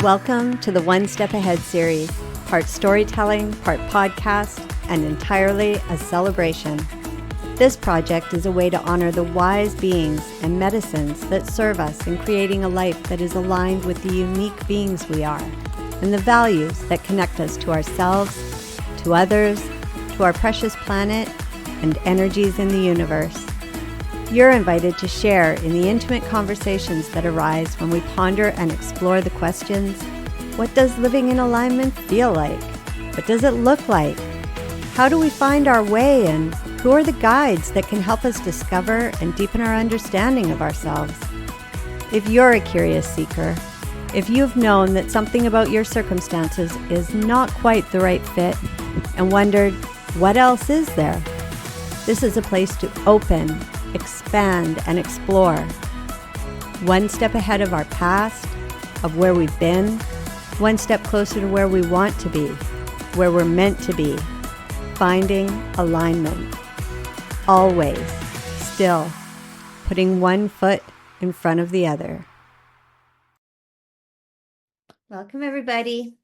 Welcome to the One Step Ahead series, part storytelling, part podcast, and entirely a celebration. This project is a way to honor the wise beings and medicines that serve us in creating a life that is aligned with the unique beings we are, and the values that connect us to ourselves, to others, to our precious planet, and energies in the universe. You're invited to share in the intimate conversations that arise when we ponder and explore the questions: what does living in alignment feel like? What does it look like? How do we find our way, and who are the guides that can help us discover and deepen our understanding of ourselves? If you're a curious seeker, if you've known that something about your circumstances is not quite the right fit and wondered, what else is there? This is a place to open, expand, and explore. One step ahead of our past, of where we've been, one step closer to where we want to be, where we're meant to be, finding alignment. Always, still, putting one foot in front of the other. Welcome, everybody.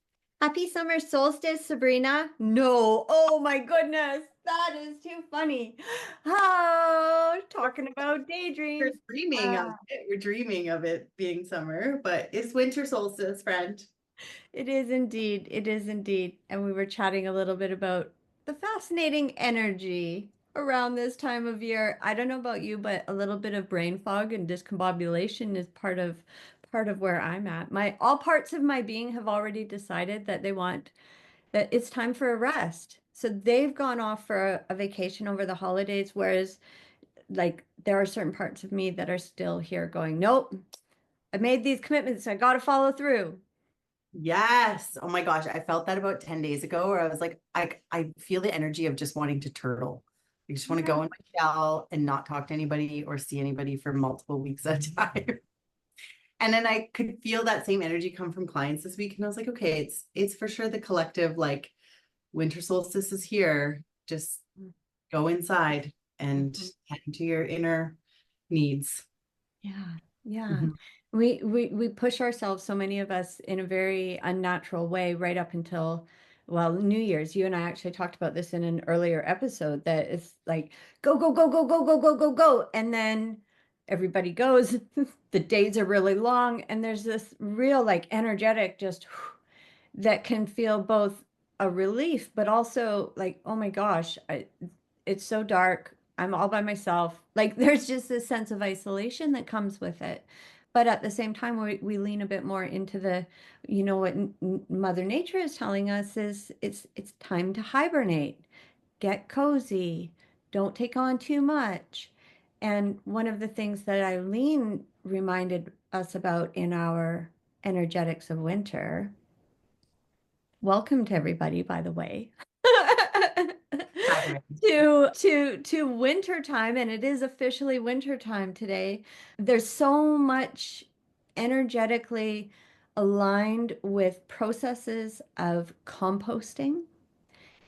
Happy summer solstice, Sabrina. No, oh my goodness, that is too funny. Oh, talking about daydreams. We're dreaming of it being summer, but it's winter solstice, friend. It is indeed. It is indeed. And we were chatting a little bit about the fascinating energy around this time of year. I don't know about you, but a little bit of brain fog and discombobulation is part of where I'm at. All parts of my being have already decided that that it's time for a rest. So they've gone off for a vacation over the holidays, whereas like there are certain parts of me that are still here going, nope, I made these commitments. I got to follow through. Yes. Oh my gosh. I felt that about 10 days ago where I was like, I feel the energy of just wanting to turtle. I just want to go in my shell and not talk to anybody or see anybody for multiple weeks at a time. And then I could feel that same energy come from clients this week. And I was like, okay, it's for sure the collective, like, winter solstice is here. Just go inside and tend to your inner needs. Yeah, yeah. Mhm. We push ourselves, so many of us, in a very unnatural way right up until, well, New Year's. You and I actually talked about this in an earlier episode, that it's like go, go, go, go, go, go, go, go, go. And then everybody goes. The days are really long, and there's this real like energetic just that can feel both a relief, but also like, oh my gosh, it's so dark. I'm all by myself. Like there's just this sense of isolation that comes with it. But at the same time, we lean a bit more into the, what Mother Nature is telling us is it's time to hibernate, get cozy, don't take on too much. And one of the things that Eileen reminded us about in our energetics of winter. Welcome to everybody, by the way. Hi, To winter time, and it is officially winter time today. There's so much energetically aligned with processes of composting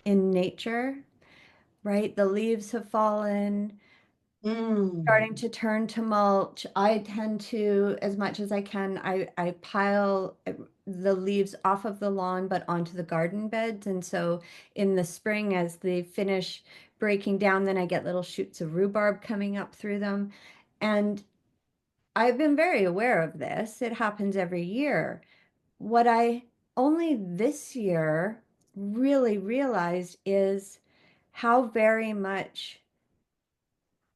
in nature, right? The leaves have fallen, starting to turn to mulch. I tend to, as much as I can, I pile the leaves off of the lawn but onto the garden beds. And so in the spring, as they finish breaking down, then I get little shoots of rhubarb coming up through them. And I've been very aware of this. It happens every year. What I only this year really realized is how very much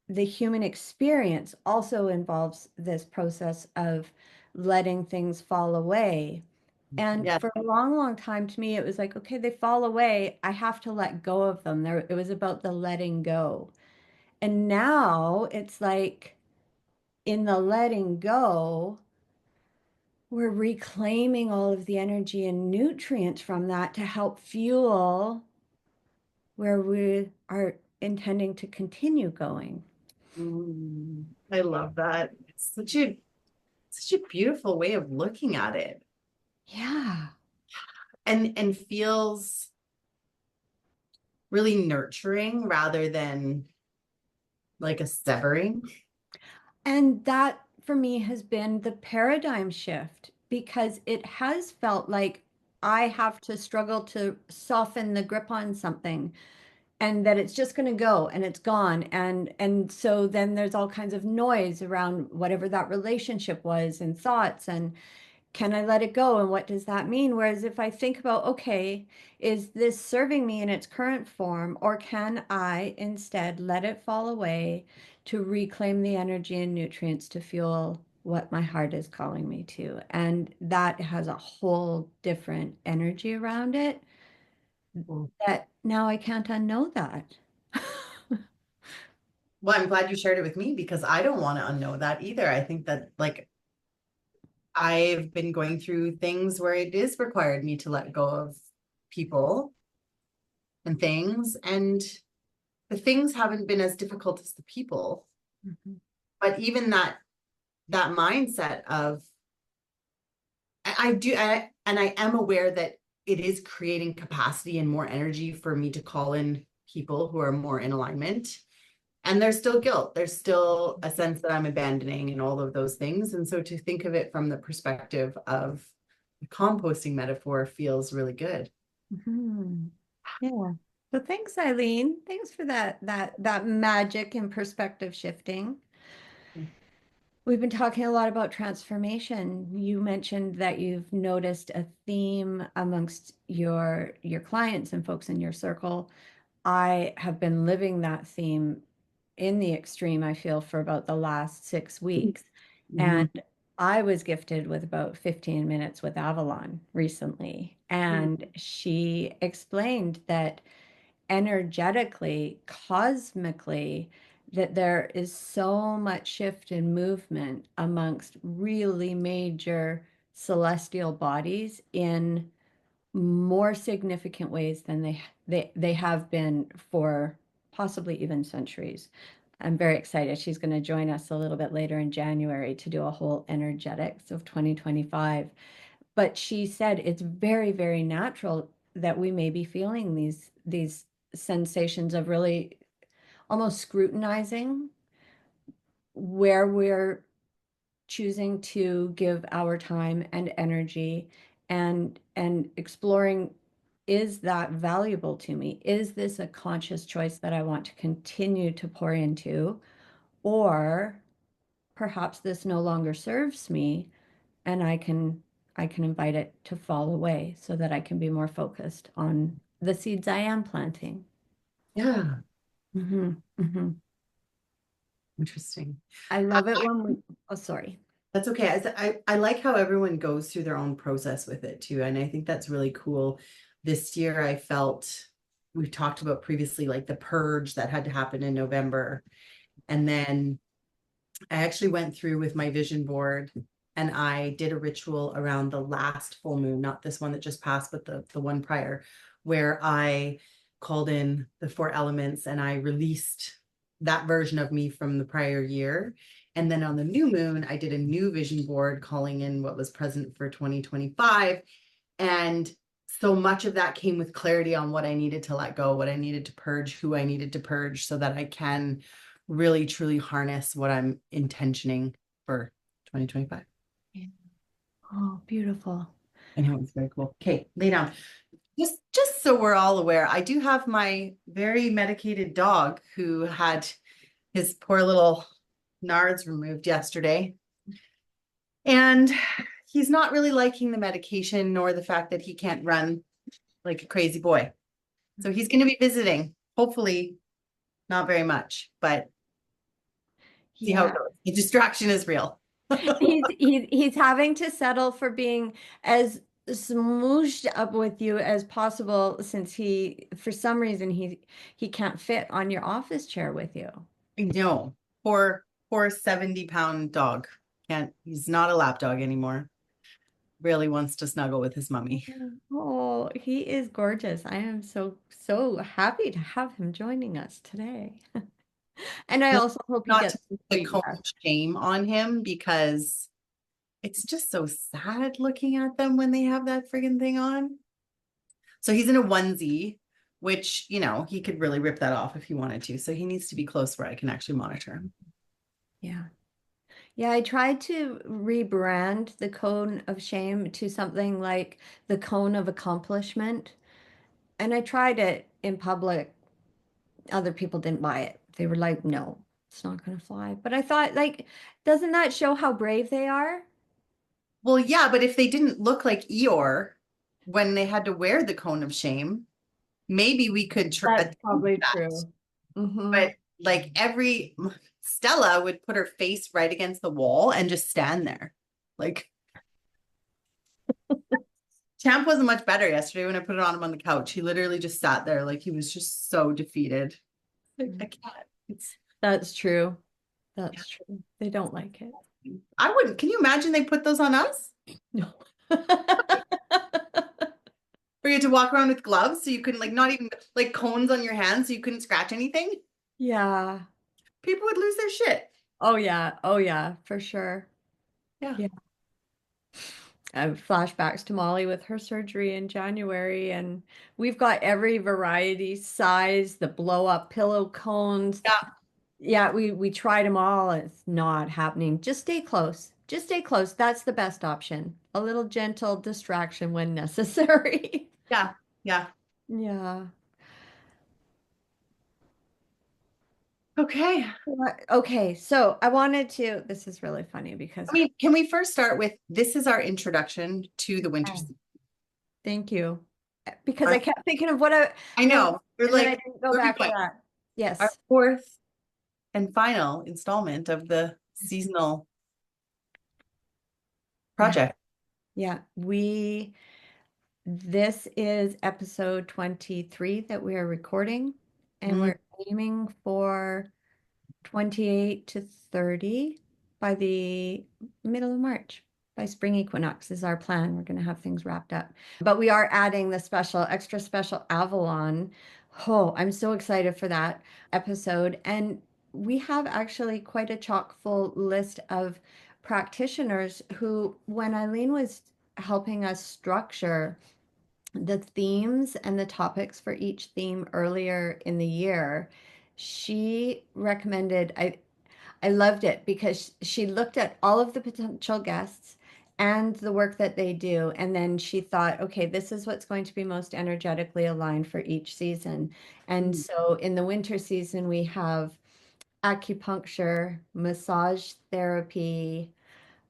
the human experience also involves this process of letting things fall away. And Yes. for a long, long time, to me, it was like, okay, they fall away. I have to let go of them. It was about the letting go. And now it's like in the letting go, we're reclaiming all of the energy and nutrients from that to help fuel where we are intending to continue going. I love that. It's such a beautiful way of looking at it. Yeah. And feels really nurturing rather than like a severing. And that for me has been the paradigm shift, because it has felt like I have to struggle to soften the grip on something and that it's just going to go and it's gone, and so then there's all kinds of noise around whatever that relationship was and thoughts, and can I let it go? And what does that mean? Whereas if I think about, okay, is this serving me in its current form, or can I instead let it fall away to reclaim the energy and nutrients to fuel what my heart is calling me to? And that has a whole different energy around it Well, that now I can't unknow that. I'm glad you shared it with me because I don't want to unknow that either. I think that like I've been going through things where it is required me to let go of people and things, and the things haven't been as difficult as the people. Mhm. But even that mindset of and I am aware that it is creating capacity and more energy for me to call in people who are more in alignment. And there's still guilt. There's still a sense that I'm abandoning and all of those things. And so to think of it from the perspective of the composting metaphor feels really good. Mhm. Yeah. So thanks, Eileen. Thanks for that magic and perspective shifting. We've been talking a lot about transformation. You mentioned that you've noticed a theme amongst your clients and folks in your circle. I have been living that theme in the extreme, I feel, for about the last 6 weeks. Mhm. And I was gifted with about 15 minutes with Avalon recently. And she explained that energetically, cosmically, that there is so much shift and movement amongst really major celestial bodies in more significant ways than they have been for possibly even centuries. I'm very excited. She's going to join us a little bit later in January to do a whole energetics of 2025. But she said it's very, very natural that we may be feeling these sensations of really almost scrutinizing where we're choosing to give our time and energy, and exploring, is that valuable to me? Is this a conscious choice that I want to continue to pour into? Or perhaps this no longer serves me, and I can invite it to fall away so that I can be more focused on the seeds I am planting. Yeah, Hmm. Hmm. interesting. I love it when we, oh, sorry. That's okay. I like how everyone goes through their own process with it too. And I think that's really cool. This year, I felt we've talked about previously, like the purge that had to happen in November. And then I actually went through with my vision board and I did a ritual around the last full moon, not this one that just passed, but the one prior, where I called in the four elements and I released that version of me from the prior year. And then on the new moon, I did a new vision board calling in what was present for 2025. And so much of that came with clarity on what I needed to let go, what I needed to purge, who I needed to purge, so that I can really truly harness what I'm intentioning for 2025. Yeah. Oh, beautiful. I know it's very cool. Okay, lay down. Just so we're all aware, I do have my very medicated dog who had his poor little nards removed yesterday. And he's not really liking the medication nor the fact that he can't run like a crazy boy. So he's going to be visiting, hopefully not very much, but see how it Yeah. goes. The distraction is real. He's having to settle for being as smooshed up with you as possible, since for some reason he can't fit on your office chair with you. I know. Poor 70-pound dog. He's not a lap dog anymore. Really wants to snuggle with his mummy. Oh, he is gorgeous. I am so happy to have him joining us today. And I also hope he Not to gets some put the sleep. cone shame on him because it's just so sad looking at them when they have that friggin' thing on. So he's in a onesie, which, he could really rip that off if he wanted to. So he needs to be close where I can actually monitor him. Yeah. Yeah, I tried to rebrand the cone of shame to something like the cone of accomplishment. And I tried it in public. Other people didn't buy it. They were like, no, it's not going to fly. But I thought, like, doesn't that show how brave they are? Well, yeah, but if they didn't look like Eeyore when they had to wear the cone of shame, maybe we could That's attempt probably that. true. Hmm. But like every Stella would put her face right against the wall and just stand there. Like Champ wasn't much better yesterday when I put it on him on the couch. He literally just sat there like he was just so defeated. Like, I can't. It's That's true. That's true. They don't like it. I wouldn't. Can you imagine they put those on us? No. Or you had to walk around with gloves so you couldn't like not even like cones on your hands so you couldn't scratch anything? Yeah. People would lose their shit. Oh yeah. Oh yeah, for sure. Yeah. Yeah. I have flashbacks to Molly with her surgery in January, and we've got every variety size, the blow up pillow cones. Yeah. Yeah, we tried them all. It's not happening. Just stay close. Just stay close. That's the best option. A little gentle distraction when necessary. Yeah. Yeah. Yeah. Okay. Okay, so I wanted to, this is really funny I because mean, can we first start with this is our introduction to the winter oh, season. thank you. Because Our- I kept thinking of what I I what know. We're and then I like, didn't go where are we back to going? that. Our Yes. fourth and final installment of the seasonal Yeah. project. Yeah. This is episode 23 that we are recording, and Mm, we're aiming for 28 to 30 by the middle of March. By spring equinox is our plan. We're going to have things wrapped up. But we are adding the extra special Avalon. Oh, I'm so excited for that episode. And we have actually quite a chock full list of practitioners who, when Eileen was helping us structure the themes and the topics for each theme earlier in the year, she recommended, I loved it because she looked at all of the potential guests and the work that they do. And then she thought, okay, this is what's going to be most energetically aligned for each season. And mm, so in the winter season, we have acupuncture, massage therapy,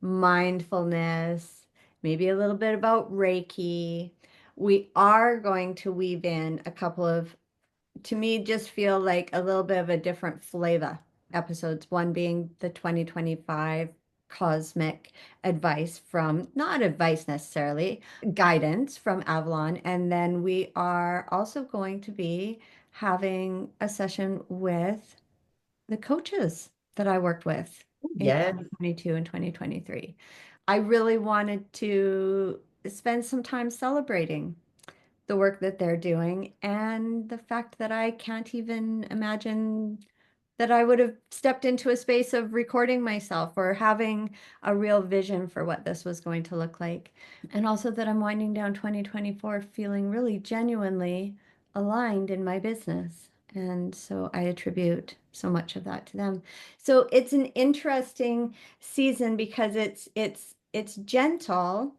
mindfulness, maybe a little bit about Reiki. We are going to weave in a couple of, to me, just feel like a little bit of a different flavor episodes. One being the 2025 cosmic advice from, not advice necessarily, guidance from Avalon. And then we are also going to be having a session with the coaches that I worked with in yes. 2022 and 2023. I really wanted to spend some time celebrating the work that they're doing and the fact that I can't even imagine that I would have stepped into a space of recording myself or having a real vision for what this was going to look like. And also that I'm winding down 2024 feeling really genuinely aligned in my business. And so I attribute so much of that to them. So it's an interesting season because it's gentle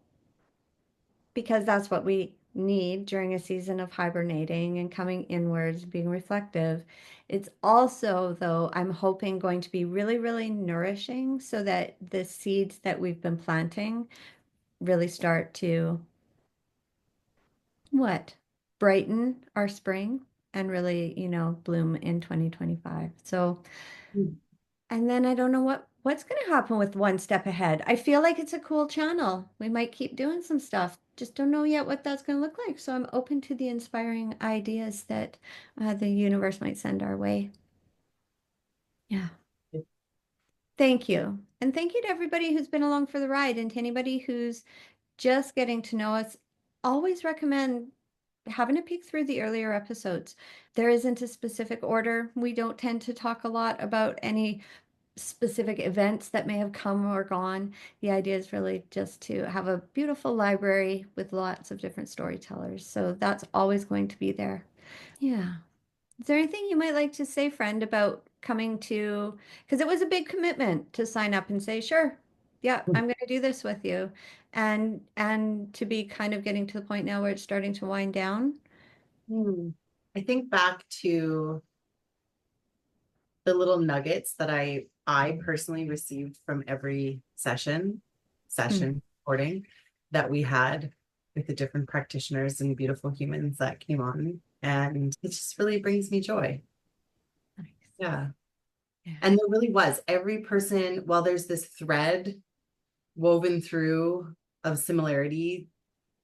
because that's what we need during a season of hibernating and coming inwards, being reflective. It's also, though, I'm hoping going to be really, really nourishing so that the seeds that we've been planting really start to what? Brighten our spring and really, bloom in 2025. So Mm. and then I don't know what's going to happen with One Step Ahead. I feel like it's a cool channel. We might keep doing some stuff. Just don't know yet what that's going to look like. So I'm open to the inspiring ideas that the universe might send our way. Yeah. Thank you. And thank you to everybody who's been along for the ride and to anybody who's just getting to know us. Always recommend having a peek through the earlier episodes. There isn't a specific order. We don't tend to talk a lot about any specific events that may have come or gone. The idea is really just to have a beautiful library with lots of different storytellers. So that's always going to be there. Yeah. Is there anything you might like to say, friend, about coming to, because it was a big commitment to sign up and say, sure, yeah, I'm going to do this with you. And to be kind of getting to the point now where it's starting to wind down. I think back to the little nuggets that I personally received from every session recording that we had with the different practitioners and beautiful humans that came on. And it just really brings me joy. Nice. Yeah. Yeah. And there really was every person, while there's this thread woven through of similarity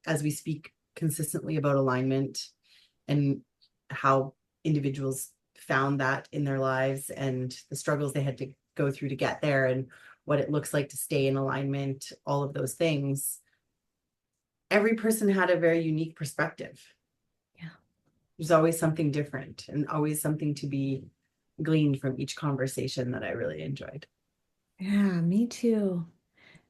as we speak consistently about alignment and how individuals found that in their lives and the struggles they had to go through to get there and what it looks like to stay in alignment, all of those things. Every person had a very unique perspective. Yeah. There's always something different and always something to be gleaned from each conversation that I really enjoyed. Yeah, me too.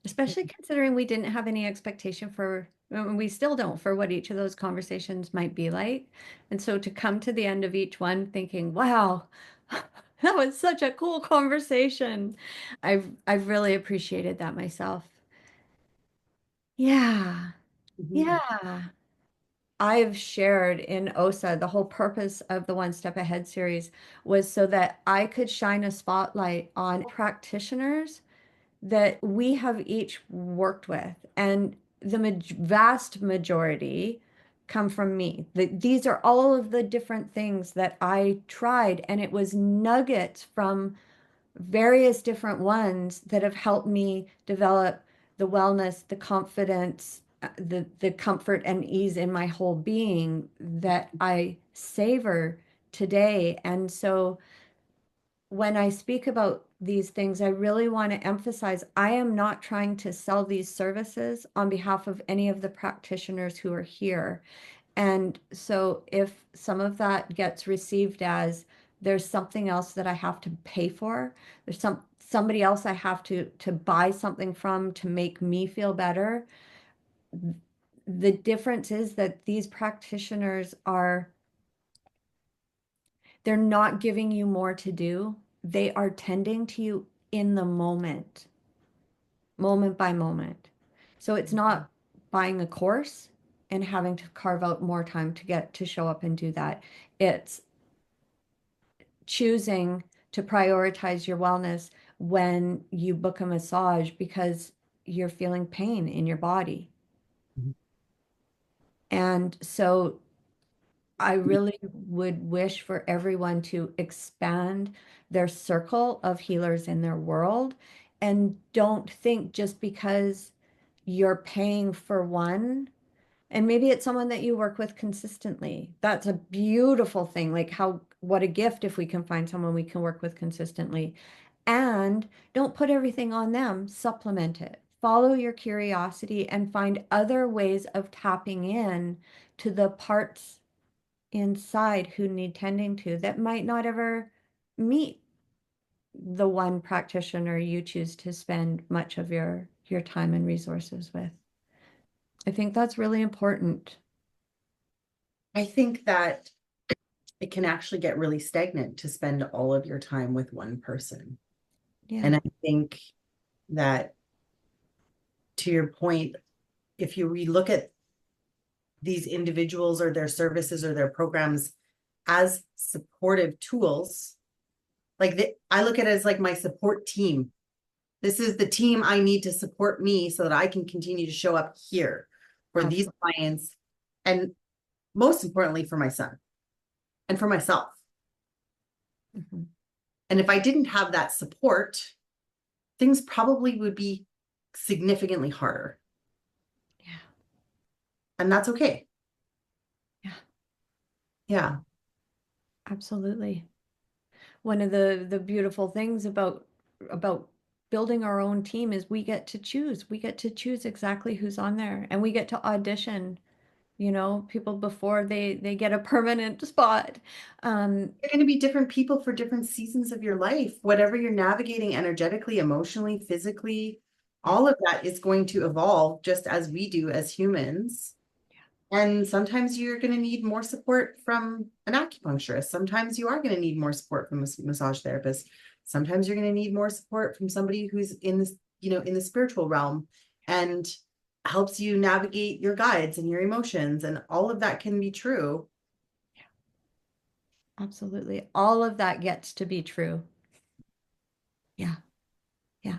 Especially considering we didn't have any expectation for, we still don't, for what each of those conversations might be like. And so to come to the end of each one thinking, wow, that was such a cool conversation. I've really appreciated that myself. Yeah. Mhm. Yeah. I've shared in OSA, the whole purpose of the One Step Ahead series was so that I could shine a spotlight on practitioners that we have each worked with. And the vast majority come from me. These are all of the different things that I tried, and it was nuggets from various different ones that have helped me develop the wellness, the confidence, the comfort and ease in my whole being that I savor today. And so when I speak about these things, I really want to emphasize I am not trying to sell these services on behalf of any of the practitioners who are here. And so if some of that gets received as there's something else that I have to pay for, there's somebody else I have to buy something from to make me feel better, the difference is that these practitioners are they're not giving you more to do. They are tending to you in the moment, moment by moment. So it's not buying a course and having to carve out more time to get to show up and do that. It's choosing to prioritize your wellness when you book a massage because you're feeling pain in your body. Mhm. And so I really would wish for everyone to expand their circle of healers in their world and don't think just because you're paying for one, and maybe it's someone that you work with consistently. That's a beautiful thing. Like what a gift if we can find someone we can work with consistently. And don't put everything on them, supplement it. Follow your curiosity and find other ways of tapping in to the parts inside who need tending to that might not ever meet the one practitioner you choose to spend much of your time and resources with. I think that's really important. I think that it can actually get really stagnant to spend all of your time with one person. Yeah. And I think that, to your point, if you relook at these individuals or their services or their programs as supportive tools, I look at it as like my support team. This is the team I need to support me so that I can continue to show up here for these Absolutely. clients, and most importantly for my son and for myself. Mhm. And if I didn't have that support, things probably would be significantly harder. Yeah. And that's okay. Yeah. Yeah. Absolutely. One of the beautiful things about building our own team is we get to choose. We get to choose exactly who's on there and we get to audition, people before they get a permanent spot. They're going to be different people for different seasons of your life. Whatever you're navigating energetically, emotionally, physically, Yeah. all of that is going to evolve just as we do as humans. And sometimes you're going to need more support from an acupuncturist. Sometimes you are going to need more support from a massage therapist. Sometimes you're going to need more support from somebody who's in this, in the spiritual realm and helps you navigate your guides and your emotions. And all of that can be true. Absolutely. All of that gets to be true. Yeah. Yeah.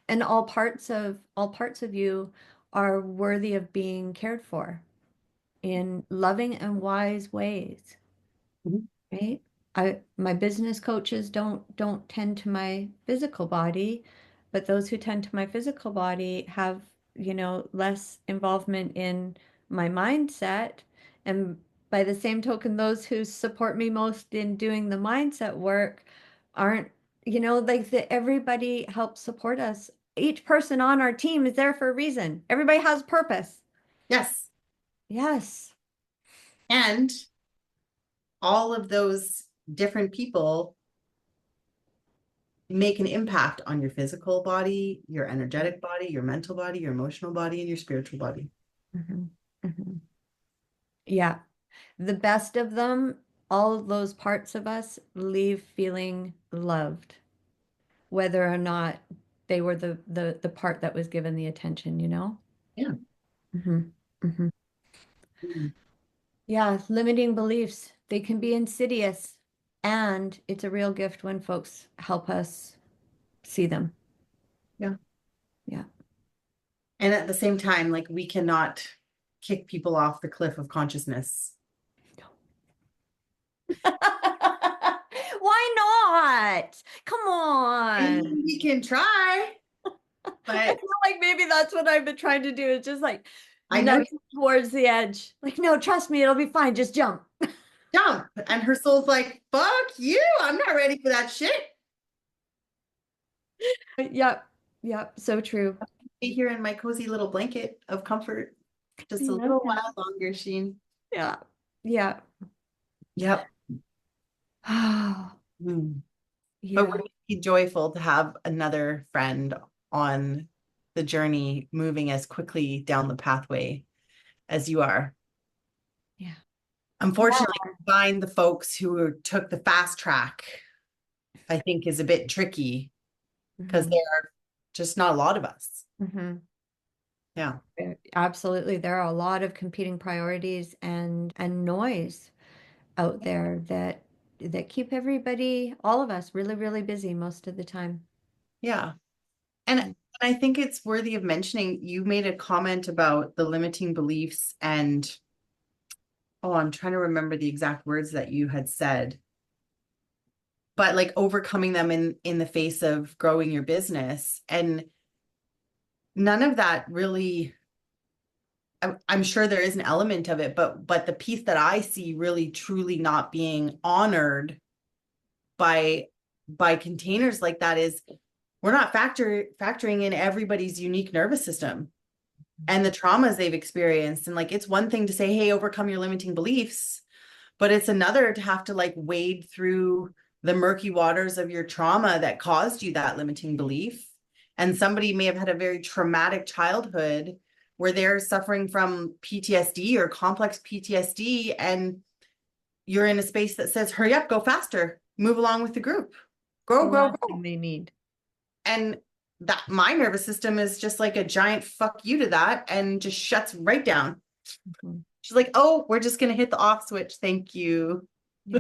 And all parts of you are worthy of being cared for in loving and wise ways. Mhm. Right? My business coaches don't tend to my physical body, but those who tend to my physical body have, less involvement in my mindset. And by the same token, those who support me most in doing the mindset work aren't, like everybody helps support us. Each person on our team is there for a reason. Everybody has purpose. Yes. Yes. And all of those different people make an impact on your physical body, your energetic body, your mental body, your emotional body, and your spiritual body. Mhm. Mhm. Yeah. The best of them, all of those parts of us leave feeling loved, whether or not they were the part that was given the attention, you know? Yeah. Hmm. Hmm. Mm. Yeah, limiting beliefs, they can be insidious, and it's a real gift when folks help us see them. Yeah. Yeah. And at the same time, like we cannot kick people off the cliff of consciousness. Why not? Come I on. mean, we can try, I but feel like maybe that's what I've been trying to do is just like I know nudge towards the edge. Like, no, trust me, it'll be fine. Just jump. jump. And her soul's like, fuck you. I'm not ready for that shit. Yep. Yep. So true. Be here in my cozy little blanket of comfort. I Just a love little that. while longer, Sheen. Yeah. Yeah. Yep. Oh, Hmm. But yeah. wouldn't it be joyful to have another friend on the journey moving as quickly down the pathway as you are? Yeah. Yeah. Unfortunately, find the folks who took the fast track, I think is a bit tricky because Hmm. there are just not a lot of us. Hmm. Yeah. Absolutely. There are a lot of competing priorities and noise out there that keep everybody, all of us, really, really busy most of the time. Yeah. And I think it's worthy of mentioning, you made a comment about the limiting beliefs and, oh, I'm trying to remember the exact words that you had said, but like overcoming them in the face of growing your business. And none of that really, I'm sure there is an element of it, but the piece that I see really truly not being honored by containers like that is we're not factoring in everybody's unique nervous system and the traumas they've experienced. And like it's one thing to say, hey, overcome your limiting beliefs, but it's another to have to like wade through the murky waters of your trauma that caused you that limiting belief. And somebody may have had a very traumatic childhood where they're suffering from PTSD or complex PTSD, and you're in a space that says, hurry up, go faster, move along with the group, The grow, last thing grow. they need. And that my nervous system is just like a giant fuck you to that and just shuts right down. Mhm. She's like, oh, we're just going to hit the off switch. Thank you. Yeah.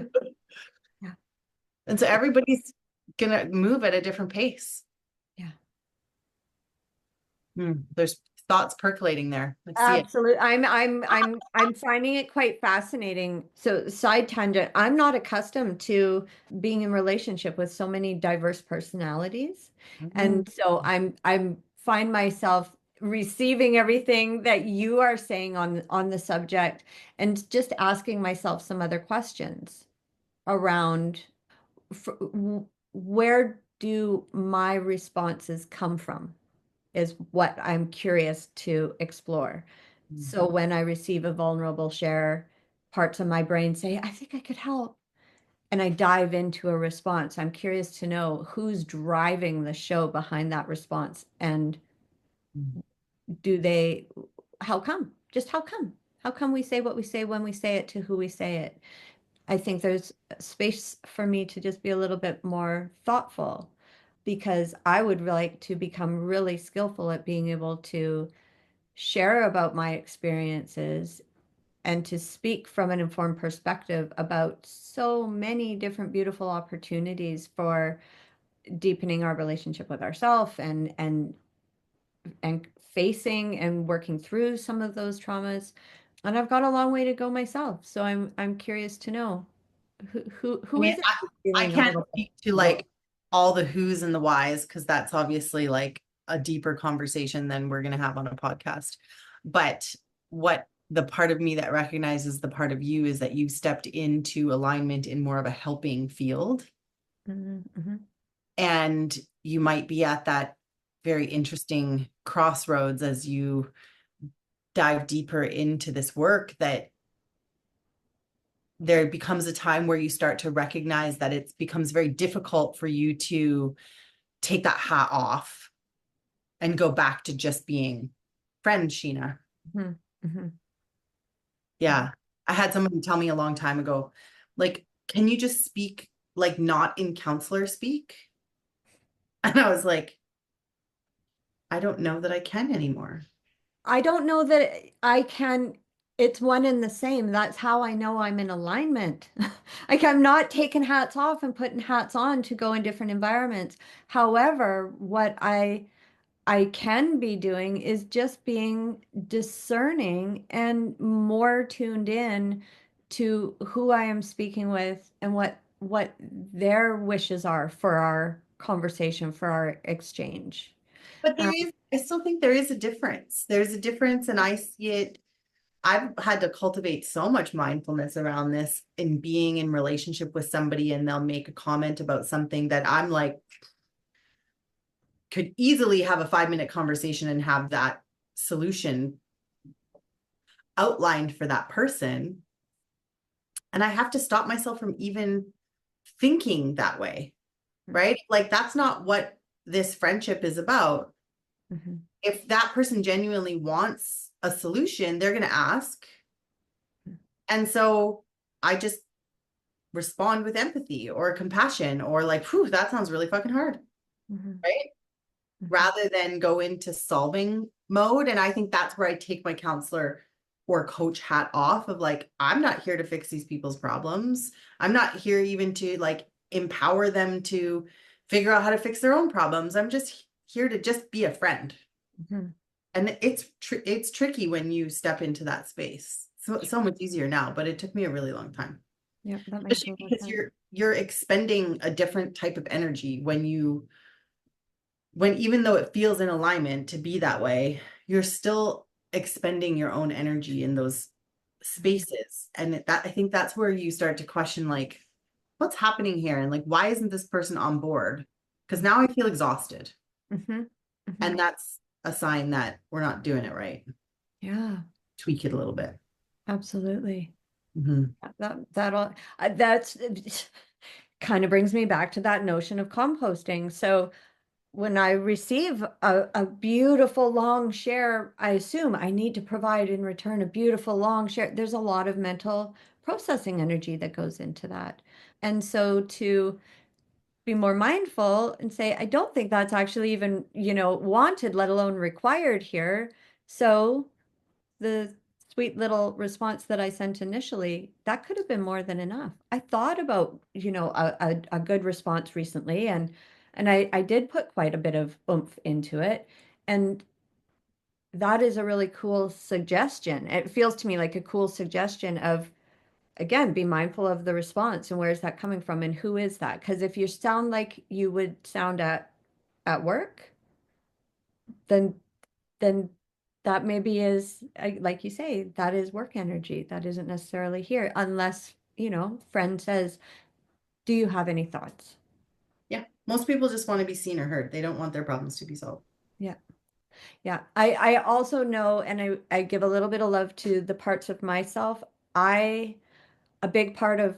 Yeah. And so everybody's going to move at a different pace. Yeah. There's thoughts percolating there. I see it. Absolutely. I'm finding it quite fascinating. So side tangent, I'm not accustomed to being in relationship with so many diverse personalities. Mhm. And so I'm find myself receiving everything that you are saying on the subject and just asking myself some other questions around where do my responses come from? Is what I'm curious to explore. So when I receive a vulnerable share, parts of my brain say, I think I could help. And I dive into a response. I'm curious to know who's driving the show behind that response. And do they, how come? Just how come? How come we say what we say when we say it to who we say it? I think there's space for me to just be a little bit more thoughtful because I would like to become really skillful at being able to share about my experiences and to speak from an informed perspective about so many different beautiful opportunities for deepening our relationship with ourselves and facing and working through some of those traumas. And I've got a long way to go myself. So I'm curious to know I who mean, is it I feeling a can't little bit speak to low? like all the who's and the whys because that's obviously like a deeper conversation than we're going to have on a podcast. But what the part of me that recognizes the part of you is that you stepped into alignment in more of a helping field. Mm-hmm. And you might be at that very interesting crossroads as you dive deeper into this work that there becomes a time where you start to recognize that it becomes very difficult for you to take that hat off and go back to just being friend Sheena. Mm-hmm. Mm-hmm. Yeah. I had somebody tell me a long time ago, like, can you just speak like not in counselor speak? And I was like, I don't know that I can anymore. I don't know that I can, it's one and the same. That's how I know I'm in alignment. Like I'm not taking hats off and putting hats on to go in different environments. However, what I can be doing is just being discerning and more tuned in to who I am speaking with and what their wishes are for our conversation, for our exchange. But Um, I still think there is a difference. There's a difference, and I see it. I've had to cultivate so much mindfulness around this in being in relationship with somebody, and they'll make a comment about something that I'm like, could easily have a 5-minute conversation and have that solution outlined for that person. And I have to stop myself from even thinking that way, right? Like, that's not what this friendship is about. mhm, If that person genuinely wants a solution, they're going to ask. And so I just respond with empathy or compassion or like, whew, that sounds really fucking hard, mhm, right? mhm, Rather than go into solving mode. And I think that's where I take my counselor or coach hat off of like, I'm not here to fix these people's problems. I'm not here even to like empower them to figure out how to fix their own problems. I'm just here to just be a friend. mhm. And it's tricky when you step into that space. So much easier now, but it took me a really long time. Yeah, that makes Especially total because sense. you're expending a different type of energy when even though it feels in alignment to be that way, you're still expending your own energy in those spaces. And that I think that's where you start to question like, what's happening here? And like, why isn't this person on board? Because now I feel exhausted. Mhm, And mhm. that's a sign that we're not doing it right. Yeah, Tweak it a little bit. absolutely. Mhm. That'll that's kind of brings me back to that notion of composting. So when I receive a beautiful long share, I assume I need to provide in return a beautiful long share. There's a lot of mental processing energy that goes into that. And so to be more mindful and say, I don't think that's actually even, wanted, let alone required here. So the sweet little response that I sent initially, that could have been more than enough. I thought about, a good response recently and I did put quite a bit of oomph into it. And that is a really cool suggestion. It feels to me like a cool suggestion of, again, be mindful of the response and where is that coming from and who is that? Because if you sound like you would sound at work, then then that maybe is like you say, that is work energy. That isn't necessarily here unless, friend says, do you have any thoughts? Yeah. Most people just want to be seen or heard. They don't want their problems to be solved. Yeah. Yeah. I also know, and I give a little bit of love to the parts of myself. I a big part of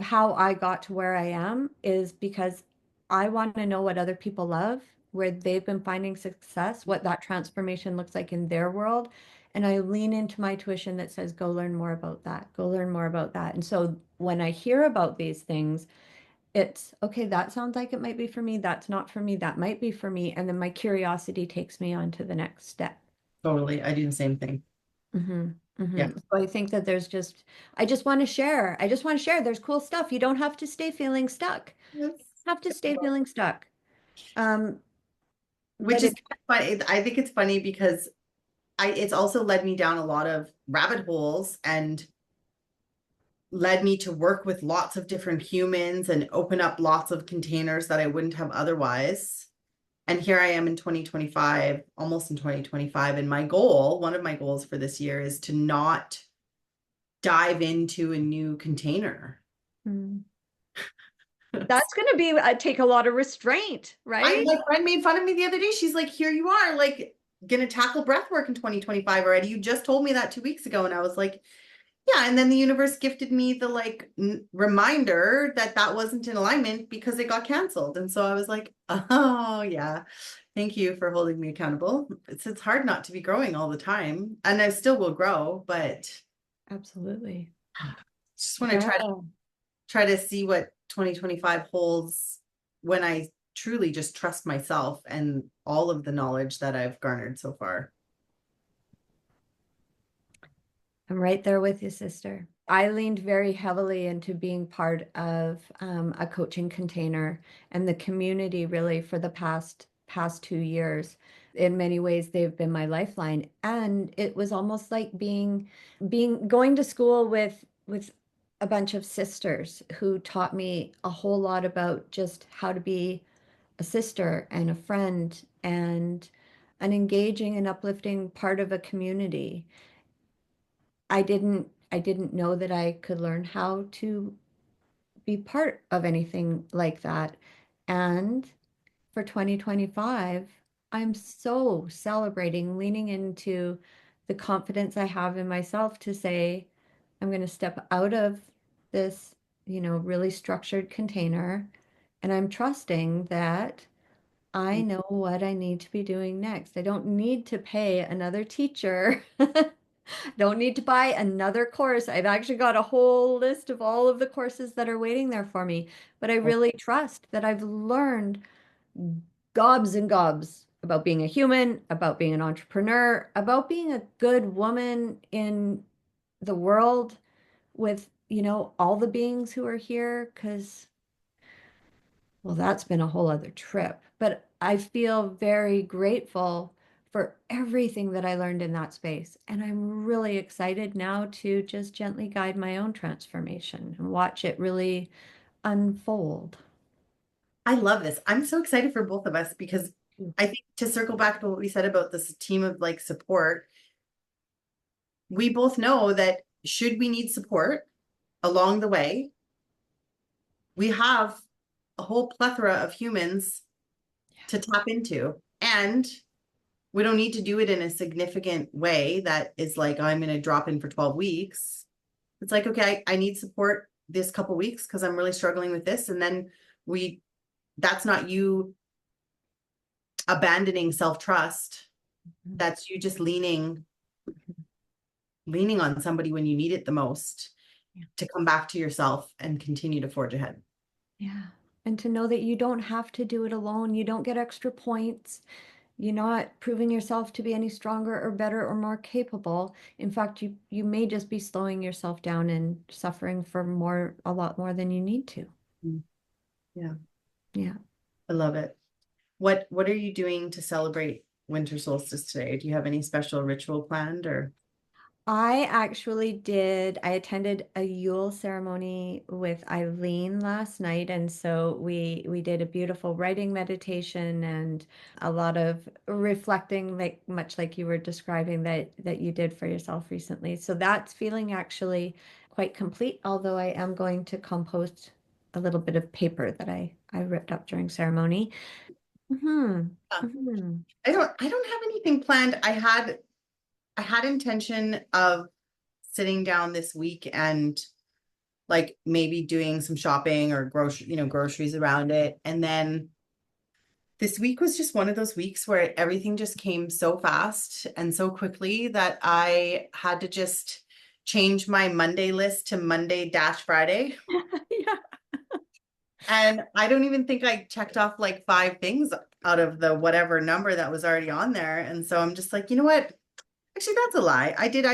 how I got to where I am is because I want to know what other people love, where they've been finding success, what that transformation looks like in their world. And I lean into my tuition that says, go learn more about that, go learn more about that. And so when I hear about these things, it's okay, that sounds like it might be for me. That's not for me. That might be for me. And then my curiosity takes me on to the next step. Totally. I do the same thing. Yeah. So I think that I just want to share. I just want to share. There's cool stuff. You don't have to stay feeling stuck. Yes. Have to stay feeling stuck. Um, Which but is it, kind of funny. I think it's funny because it's also led me down a lot of rabbit holes and led me to work with lots of different humans and open up lots of containers that I wouldn't have otherwise. And here I am in 2025, almost in 2025. And one of my goals for this year is to not dive into a new container. Hmm. That's going to be take a lot of restraint, right? My friend made fun of me the other day. She's like, here you are, like, gonna tackle breath work in 2025 already. You just told me that 2 weeks ago. And I was like, yeah. And then the universe gifted me the like reminder that that wasn't in alignment because it got canceled. And so I was like, oh yeah, thank you for holding me accountable. It's hard not to be growing all the time, and I still will grow, but Absolutely. just want to Yeah. try to see what 2025 holds when I truly just trust myself and all of the knowledge that I've garnered so far. I'm right there with you, sister. I leaned very heavily into being part of a coaching container and the community really for the past 2 years. In many ways, they've been my lifeline. And it was almost like being going to school with a bunch of sisters who taught me a whole lot about just how to be a sister and a friend and an engaging and uplifting part of a community. I didn't know that I could learn how to be part of anything like that. And for 2025, I'm so celebrating leaning into the confidence I have in myself to say, I'm going to step out of this, really structured container, and I'm trusting that I know what I need to be doing next. I don't need to pay another teacher. Don't need to buy another course. I've actually got a whole list of all of the courses that are waiting there for me. But I really trust that I've learned gobs and gobs about being a human, about being an entrepreneur, about being a good woman in the world with, all the beings who are here. Because well, that's been a whole other trip. But I feel very grateful for everything that I learned in that space. And I'm really excited now to just gently guide my own transformation and watch it really unfold. I love this. I'm so excited for both of us because I think to circle back to what we said about this team of like support, we both know that should we need support along the way, we have a whole plethora of humans to tap into. And we don't need to do it in a significant way that is like, I'm going to drop in for 12 weeks. It's like, okay, I need support this couple weeks because I'm really struggling with this. And then that's not you abandoning self-trust. That's you just leaning on somebody when you need it the most to come back to yourself and continue to forge ahead. Yeah. And to know that you don't have to do it alone. You don't get extra points. You're not proving yourself to be any stronger or better or more capable. In fact, you may just be slowing yourself down and suffering for a lot more than you need to. Yeah. Yeah. I love it. What are you doing to celebrate winter solstice today? Do you have any special ritual planned or? I attended a Yule ceremony with Eileen last night, and so we did a beautiful writing meditation and a lot of reflecting, like much like you were describing that you did for yourself recently. So that's feeling actually quite complete, although I am going to compost a little bit of paper that I ripped up during ceremony. Hmm. Huh. Hmm. I don't have anything planned. I had intention of sitting down this week and like maybe doing some shopping or groceries around it. And then This week was just one of those weeks where everything just came so fast and so quickly that I had to just change my Monday list to Monday dash Friday. Yeah. And I don't even think I checked off like 5 things out of the whatever number that was already on there. And so I'm just like, you know what? Actually, that's a lie. I did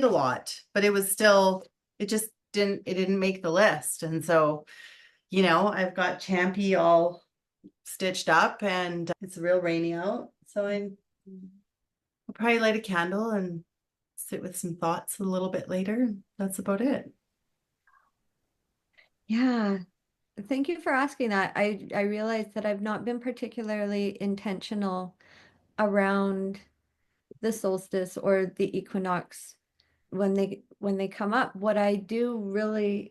a lot, but it was still, it didn't make the list. And so, I've got Champy all stitched up and it's real rainy out. So I'll probably light a candle and sit with some thoughts a little bit later. That's about it. Yeah. Thank you for asking that. I realize that I've not been particularly intentional around the solstice or the equinox when they come up. What I do really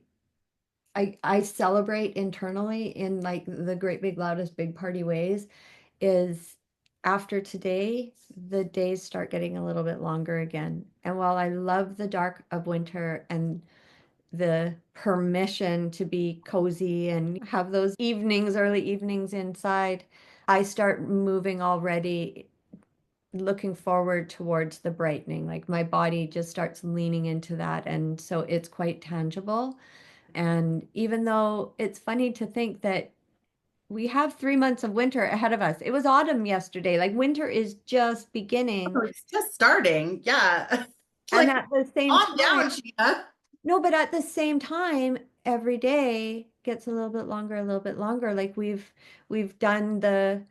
I celebrate internally in like the great big loudest big party ways is after today, the days start getting a little bit longer again. And while I love the dark of winter and the permission to be cozy and have those evenings, early evenings inside, I start moving already, looking forward towards the brightening. Like my body just starts leaning into that. And so it's quite tangible. And even though it's funny to think that we have 3 months of winter ahead of us, it was autumn yesterday. Like winter is just Oh, beginning. it's just starting. Yeah. And Like, at the same calm time, down, Sheena. no, but at the same time, every day gets a little bit longer, a little bit longer. Like we've done the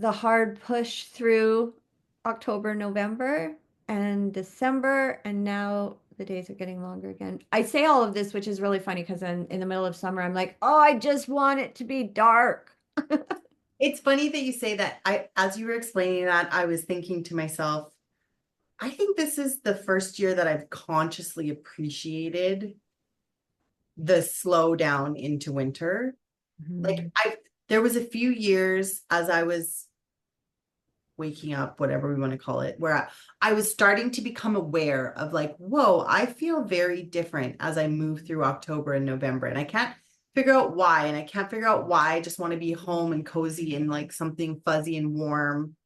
hard push through October, November, and December, and now the days are getting longer again. I say all of this, which is really funny because in the middle of summer, I'm like, oh, I just want it to be dark. It's funny that you say that. As you were explaining that, I was thinking to myself, I think this is the first year that I've consciously appreciated the slowdown into winter. Like Mhm. there was a few years as I was waking up, whatever we want to call it, where I was starting to become aware of like, whoa, I feel very different as I move through October and November. And I can't figure out why. And I can't figure out why I just want to be home and cozy and like something fuzzy and warm.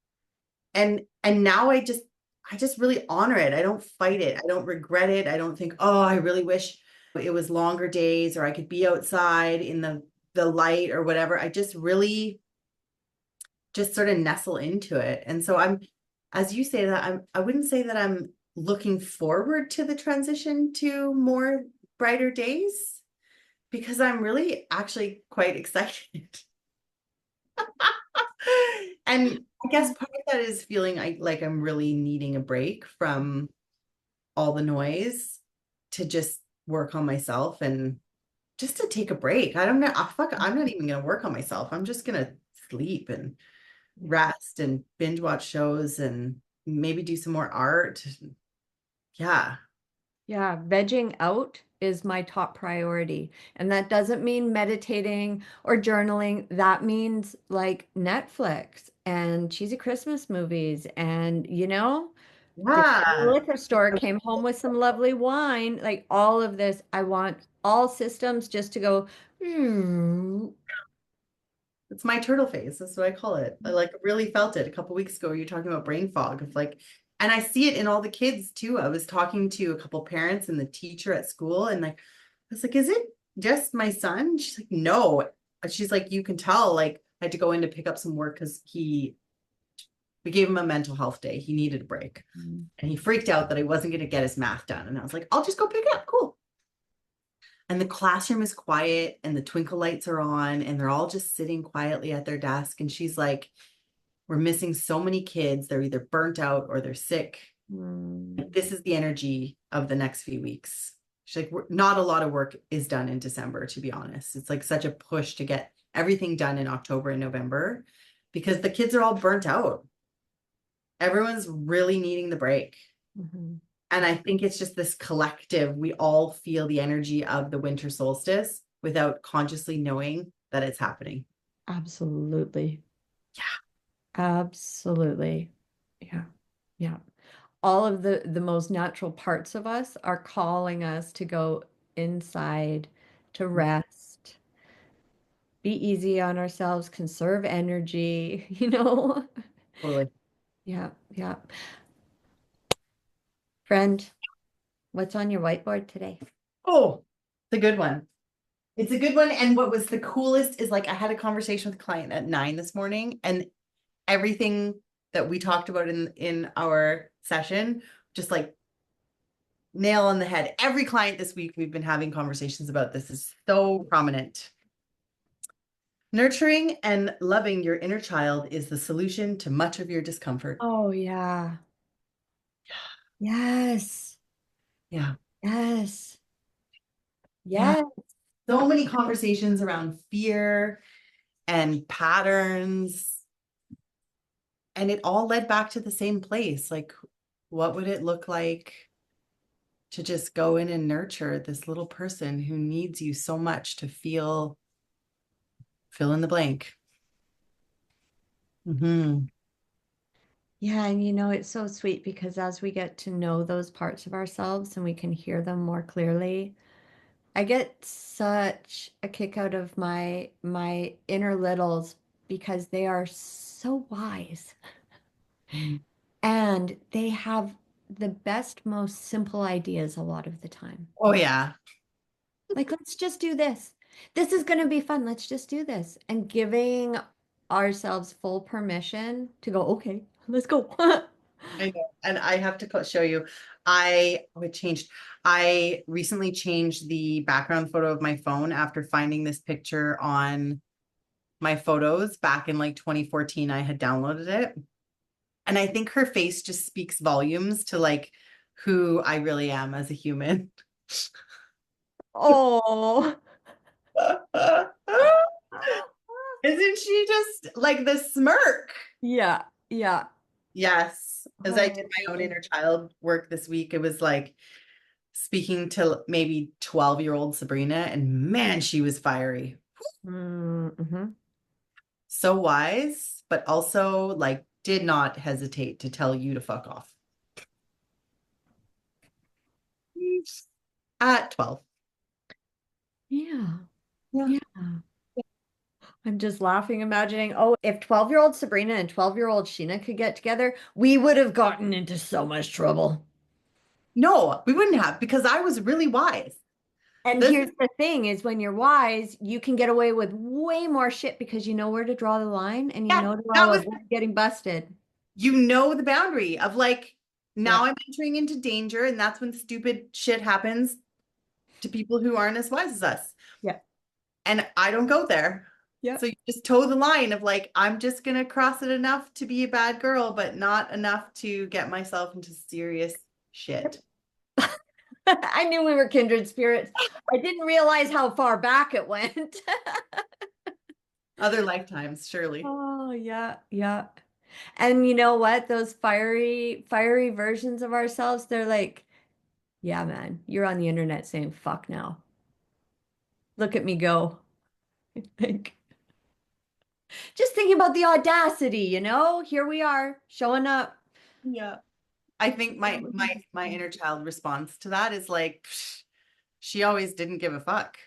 And now I just really honor it. I don't fight it. I don't regret it. I don't think, oh, I really wish it was longer days or I could be outside in the light or whatever. I just really just sort of nestle into it. And so as you say that, I wouldn't say that I'm looking forward to the transition to more brighter days because I'm really actually quite excited. And I guess part of that is feeling like I'm really needing a break from all the noise to just work on myself and just to take a break. I don't know. I'm not even gonna work on myself. I'm just gonna sleep and rest and binge watch shows and maybe do some more art. Yeah. Yeah, vegging out is my top priority. And that doesn't mean meditating or journaling. That means like Netflix and cheesy Christmas movies. And, did to the Yeah. liquor store, came home with some lovely wine. Like all of this, I want all systems just to go, "Hmm." It's my turtle face. That's what I call it. I like really felt it a couple weeks ago. You're talking about brain fog of like, and I see it in all the kids too. I was talking to a couple parents and the teacher at school, and like, I was like, is it just my son? She's like, no. She's like, you can tell. Like, I had to go in to pick up some work because we gave him a mental health day. He needed a break, and he freaked out that I wasn't going to get his math done. And I was like, I'll just go pick it up. Cool. And the classroom is quiet and the twinkle lights are on and they're all just sitting quietly at their desk. And she's like, we're missing so many kids. They're either burnt out or they're sick. Hmm. This is the energy of the next few weeks. She's like, not a lot of work is done in December, to be honest. It's like such a push to get everything done in October and November because the kids are all burnt out. Everyone's really needing the break. Mhm. And I think it's just this collective, we all feel the energy of the winter solstice without consciously knowing that it's happening. Absolutely. Absolutely. Yeah. Yeah. All of the most natural parts of us are calling us to go inside, to rest, be easy on ourselves, conserve energy, you know? Totally. Yeah, yeah. Friend, what's on your whiteboard today? Oh, it's a good one. It's a good one. And what was the coolest is like I had a conversation with a client at 9 this morning, and everything that we talked about in our session, just like nail on the head. Every client this week we've been having conversations about this is so prominent. Nurturing and loving your inner child is the solution to much of your discomfort. Oh, yeah. Yes. Yeah. Yes. Yeah. Yes. So many conversations around fear and patterns. And it all led back to the same place. Like, what would it look like to just go in and nurture this little person who needs you so much to feel, fill in the blank? Mm-hmm. Yeah, and it's so sweet because as we get to know those parts of ourselves and we can hear them more clearly, I get such a kick out of my inner littles because they are so wise and they have the best, most simple ideas a lot of the time. Oh, yeah. Like, let's just do this. This is going to be fun. Let's just do this. And giving ourselves full permission to go, okay, let's go. I know. And I have to show you. I recently changed the background photo of my phone after finding this picture on my photos back in like 2014. I had downloaded it. And I think her face just speaks volumes to like who I really am as a human. Oh. Isn't she just like the smirk? Yeah, yeah. Yes. As I did Oh, my own inner child work this week, it was like speaking to maybe 12-year-old Sabrina, and man, she was fiery. mm-hmm. So wise, but also like did not hesitate to tell you to fuck off. At 12. Yeah, Yeah. yeah. I'm just laughing, imagining, oh, if 12-year-old Sabrina and 12-year-old Sheena could get together, we would have gotten into so much trouble. No, we wouldn't have because I was really wise. And This here's the thing is when you're wise, you can get away with way more shit because you know where to draw the line and you yeah, know to that was avoid getting busted. the boundary of like now Yep. I'm entering into danger, and that's when stupid shit happens to people who aren't as wise as us. Yep. And I don't go there. So Yep. you just toe the line of like, I'm just gonna cross it enough to be a bad girl, but not enough to get myself into serious shit. I knew we were kindred spirits. I didn't realize how far back it went. Other lifetimes, surely. Oh, yeah, yeah. And you know what? Those fiery versions of ourselves, they're like, yeah, man, you're on the internet saying fuck now. Look at me go. Like, just thinking about the audacity, Here we are showing up. Yeah. I think my inner child response to that is like, psh, she always didn't give a fuck.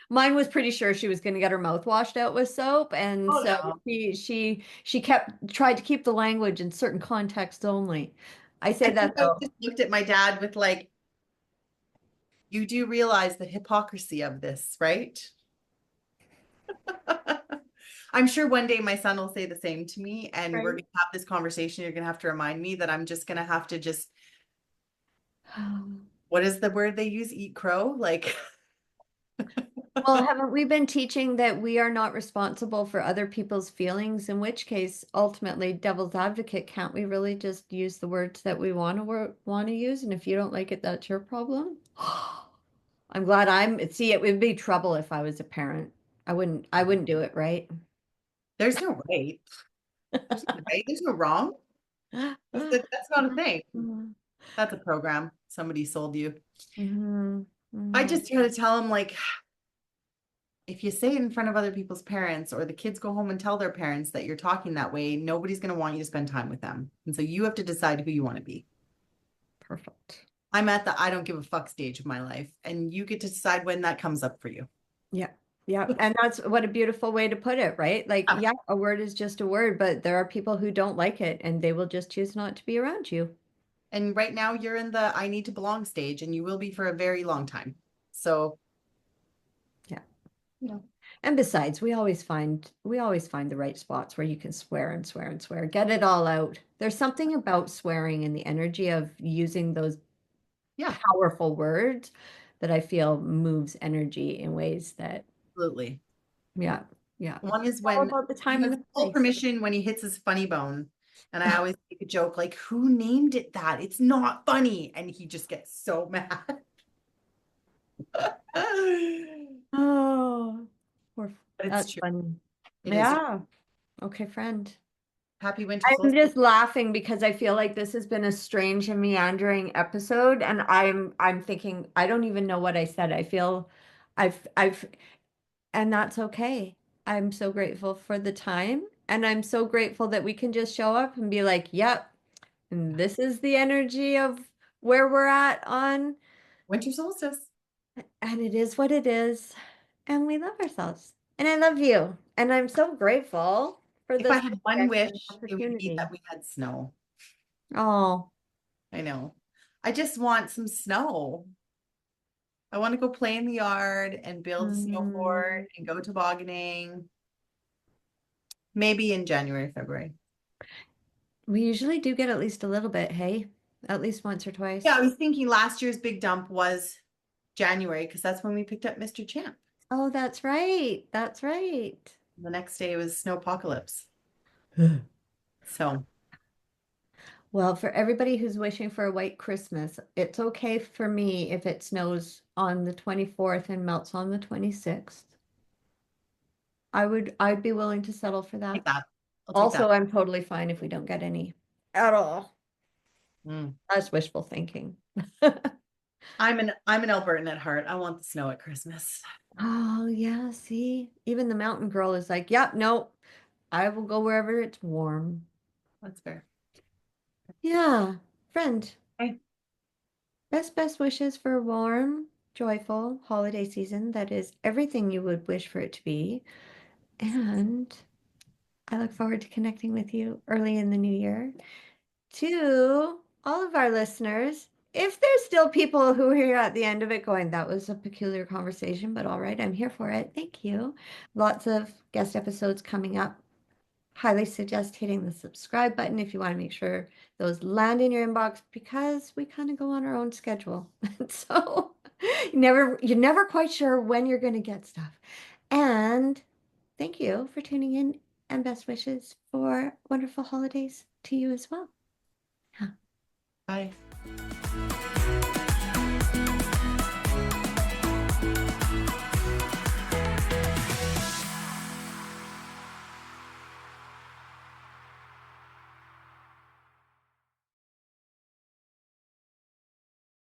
Mine was pretty sure she was going to get her mouth washed out with soap, and Oh so no. she tried to keep the language in certain contexts only. I I say think that I though. just looked at my dad with like, you do realize the hypocrisy of this, right? I'm sure one day my son will say the same to me, and we're Right. gonna have this conversation. You're gonna have to remind me that I'm just gonna have to just, what is the word they use? Eat crow? Like, Well, haven't we been teaching that we are not responsible for other people's feelings? In which case, ultimately, devil's advocate, can't we really just use the words that we want to use? And if you don't like it, that's your problem. I'm glad see, it would be trouble if I was a parent. I wouldn't do it, right? there's no right. There's no right. There's no wrong. That's not a thing. That's a program. Somebody sold you. Mhm, I mhm. just try to tell them, like, if you say it in front of other people's parents, or the kids go home and tell their parents that you're talking that way, nobody's going to want you to spend time with them. And so you have to decide who you want to be. Perfect. I'm at the I don't give a fuck stage of my life, and you get to decide when that comes up for you. Yeah. Yeah. And that's what a beautiful way to put it, right? Like, Yeah. yeah, a word is just a word, but there are people who don't like it and they will just choose not to be around you. And right now you're in the I need to belong stage, and you will be for a very long time. So, Yeah. you know, And besides, we always find the right spots where you can swear and swear and swear. Get it all out. There's something about swearing and the energy of using those yeah, powerful words that I feel moves energy in ways that, absolutely. yeah, yeah. One is It's all when about the he time and has the full place. permission when he hits his funny bone. And I always make a joke like, who named it that? It's not funny. And he just gets so mad. Oh, poor, But it's that's true. funny. It is. Yeah. Okay, friend. Happy winter I'm solstice. just laughing because I feel like this has been a strange and meandering episode, and I'm thinking I don't even know what I said. I feel I've and that's okay. I'm so grateful for the time, and I'm so grateful that we can just show up and be like, "Yep, and this is the energy of where we're at on, Winter solstice. and it is what it is, and we love ourselves. And I love you, and I'm so grateful for If I this had one project and wish, it would be opportunity. that we had snow. Oh. I know. I just want some snow. I want to go play in the yard and build a snow fort Mm. and go tobogganing. Maybe in January, February. We usually do get at least a little bit, hey? At least once or Yeah, I twice. was thinking last year's big dump was January because that's when we picked up Mr. Champ. Oh, that's right. That's right. The next day was snowpocalypse. So Well, for everybody who's wishing for a white Christmas, it's okay for me if it snows on the 24th and melts on the 26th. I'd be willing to settle for take that. that. I'll take that. Also, I'm totally fine if we don't get any at all. Mm. That's wishful thinking. I'm an Albertan at heart. I want the snow at Christmas. Oh, yeah, see, even the mountain girl is like, yep, no, I will go wherever it's warm. That's fair. Yeah, friend, Okay. best wishes for a warm, joyful holiday season that is everything you would wish for it to be. And I look forward to connecting with you early in the new year. To all of our listeners, if there's still people who are here at the end of it going, that was a peculiar conversation, but all right, I'm here for it. Thank you. Lots of guest episodes coming up. Highly suggest hitting the subscribe button if you want to make sure those land in your inbox because we kind of go on our own schedule. So you're never quite sure when you're going to get stuff. And thank you for tuning in and best wishes for wonderful holidays to you as well. Bye.